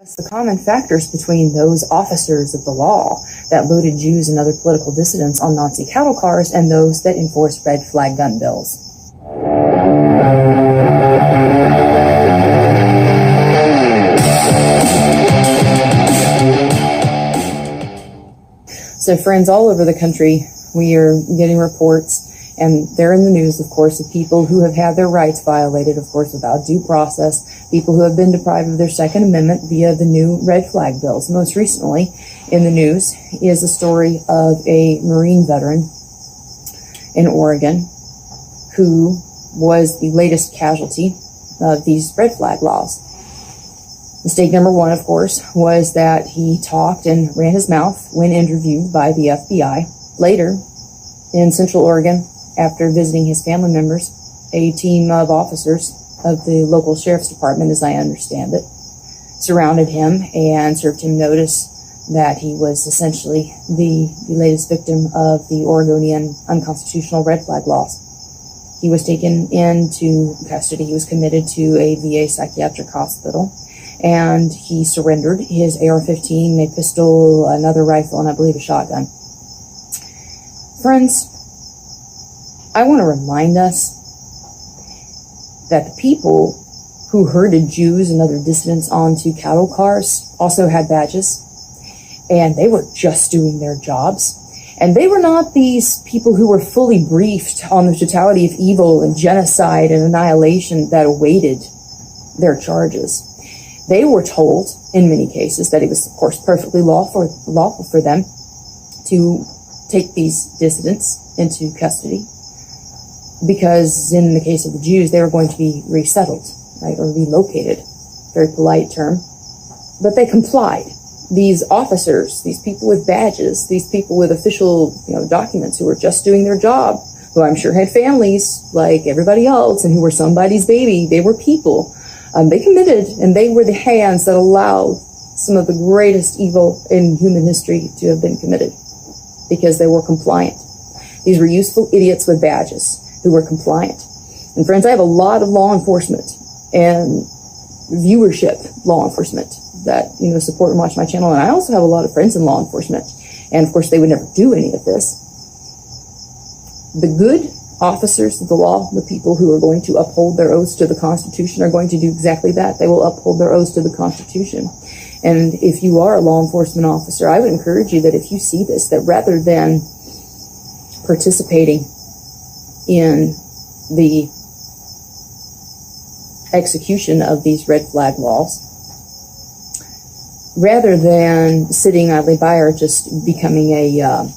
The common factors between those officers of the law that loaded Jews and other political dissidents on Nazi cattle cars and those that enforced red flag gun bills. So friends, all over the country, we are getting reports, and they're in the news, of course, of people who have had their rights violated, of course, without due process, people who have been deprived of their Second Amendment via the new red flag bills. Most recently in the news is a story of a Marine veteran in Oregon who was the latest casualty of these red flag laws. Mistake number one, of course, was that he talked and ran his mouth when interviewed by the FBI. Later, in Central Oregon, after visiting his family members, a team of officers of the local sheriff's department, as I understand it, surrounded him and served him notice that he was essentially the latest victim of the Oregonian unconstitutional red flag laws. He was taken into custody. He was committed to a VA psychiatric hospital, and he surrendered his AR-15, a pistol, another rifle, and I believe a shotgun. Friends, I want to remind us that the people who herded Jews and other dissidents onto cattle cars also had badges, and they were just doing their jobs. And they were not these people who were fully briefed on the totality of evil and genocide and annihilation that awaited their charges. They were told, in many cases, that it was, of course, perfectly lawful for them to take these dissidents into custody, because in the case of the Jews, they were going to be resettled, right, or relocated. Very polite term. But they complied. These officers, these people with badges, these people with official, documents who were just doing their job, who I'm sure had families like everybody else and who were somebody's baby, they were people. They committed, and they were the hands that allowed some of the greatest evil in human history to have been committed, because they were compliant. These were useful idiots with badges who were compliant. And friends, I have a lot of law enforcement and viewership law enforcement that, support and watch my channel. And I also have a lot of friends in law enforcement. And of course, they would never do any of this. The good officers of the law, the people who are going to uphold their oaths to the Constitution, are going to do exactly that. They will uphold their oaths to the Constitution. And if you are a law enforcement officer, I would encourage you that if you see this, that rather than participating in the execution of these red flag laws, rather than sitting idly by or just becoming a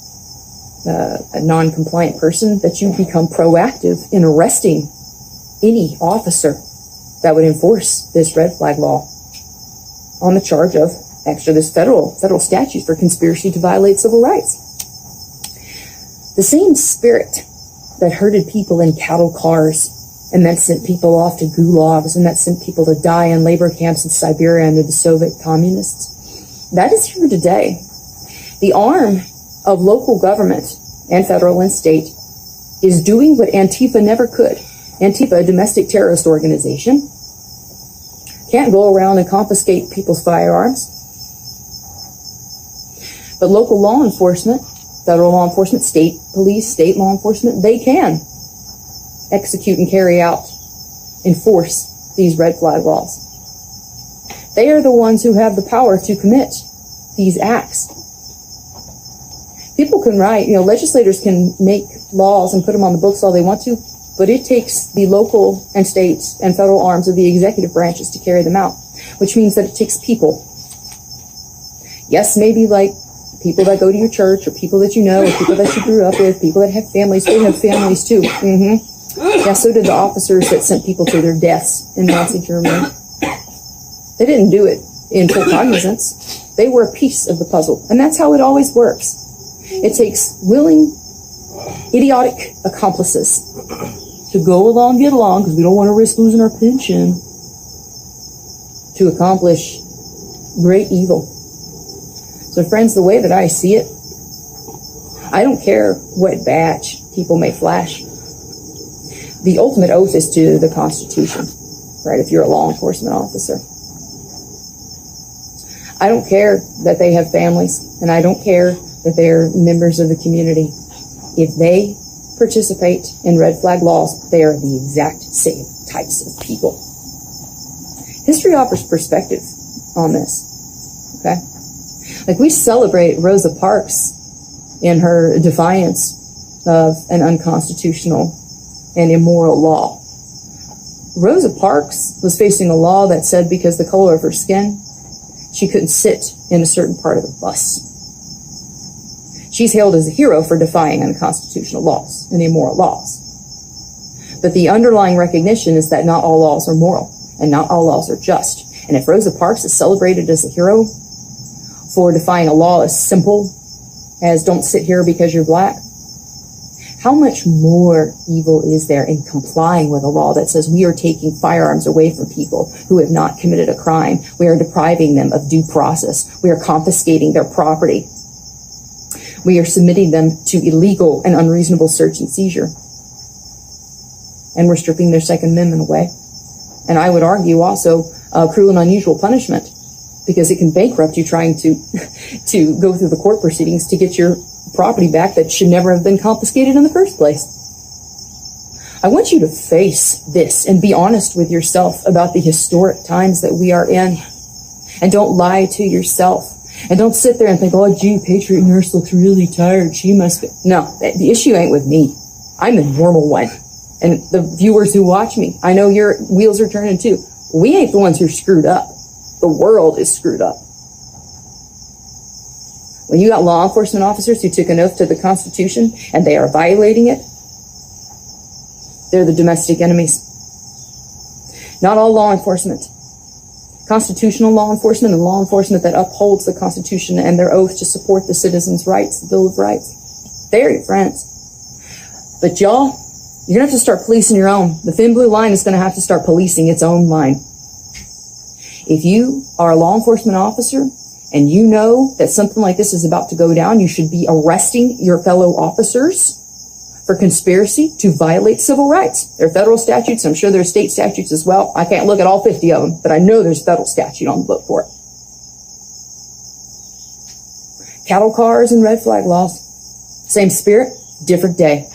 non-compliant person, that you become proactive in arresting any officer that would enforce this red flag law on the charge of this federal statute for conspiracy to violate civil rights. The same spirit that herded people in cattle cars and that sent people off to gulags and that sent people to die in labor camps in Siberia under the Soviet communists, that is here today. The arm of local government and federal and state is doing what Antifa never could. Antifa, a domestic terrorist organization, can't go around and confiscate people's firearms. But local law enforcement, federal law enforcement, state police, state law enforcement, they can execute and carry out, enforce these red flag laws. They are the ones who have the power to commit these acts. People can write, legislators can make laws and put them on the books all they want to, but it takes the local and state and federal arms of the executive branches to carry them out, which means that it takes people. Yes, maybe like people that go to your church, or people that you know, or people that you grew up with, people that have families. They have families too. Yeah, so did the officers that sent people to their deaths in Nazi Germany. They didn't do it in full cognizance. They were a piece of the puzzle. And that's how it always works. It takes willing, idiotic accomplices to go along, get along, because we don't want to risk losing our pension, to accomplish great evil. So friends, the way that I see it, I don't care what badge people may flash. The ultimate oath is to the Constitution, right, if you're a law enforcement officer. I don't care that they have families, and I don't care that they're members of the community. If they participate in red flag laws, they are the exact same types of people. History offers perspective on this, okay? Like, we celebrate Rosa Parks in her defiance of an unconstitutional and immoral law. Rosa Parks was facing a law that said because the color of her skin, she couldn't sit in a certain part of the bus. She's hailed as a hero for defying unconstitutional laws and immoral laws. But the underlying recognition is that not all laws are moral and not all laws are just. And if Rosa Parks is celebrated as a hero for defying a law as simple as don't sit here because you're black, how much more evil is there in complying with a law that says we are taking firearms away from people who have not committed a crime? We are depriving them of due process. We are confiscating their property. We are submitting them to illegal and unreasonable search and seizure. And we're stripping their Second Amendment away. And I would argue also cruel and unusual punishment, because it can bankrupt you trying to go through the court proceedings to get your property back that should never have been confiscated in the first place. I want you to face this and be honest with yourself about the historic times that we are in. And don't lie to yourself. And don't sit there and think, oh, gee, Patriot Nurse looks really tired. She must be. No, the issue ain't with me. I'm the normal one. And the viewers who watch me, I know your wheels are turning too. We ain't the ones who are screwed up. The world is screwed up. When you got law enforcement officers who took an oath to the Constitution and they are violating it, they're the domestic enemies. Not all law enforcement. Constitutional law enforcement and law enforcement that upholds the Constitution and their oath to support the citizens' rights, the Bill of Rights, they're your friends. But y'all, you're going to have to start policing your own. The thin blue line is going to have to start policing its own line. If you are a law enforcement officer and you know that something like this is about to go down, you should be arresting your fellow officers for conspiracy to violate civil rights. There are federal statutes. I'm sure there are state statutes as well. I can't look at all 50 of them, but I know there's federal statute on the book for it. Cattle cars and red flag laws. Same spirit, different day.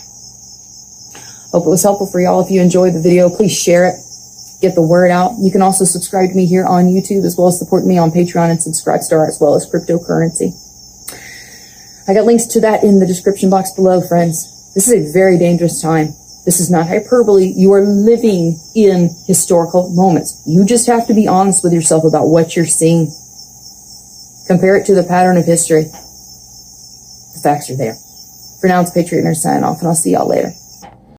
Hope it was helpful for y'all. If you enjoyed the video, please share it. Get the word out. You can also subscribe to me here on YouTube, as well as support me on Patreon and Subscribestar, as well as cryptocurrency. I got links to that in the description box below, friends. This is a very dangerous time. This is not hyperbole. You are living in historical moments. You just have to be honest with yourself about what you're seeing. Compare it to the pattern of history. The facts are there. For now, it's Patriot Nurse signing off, and I'll see y'all later.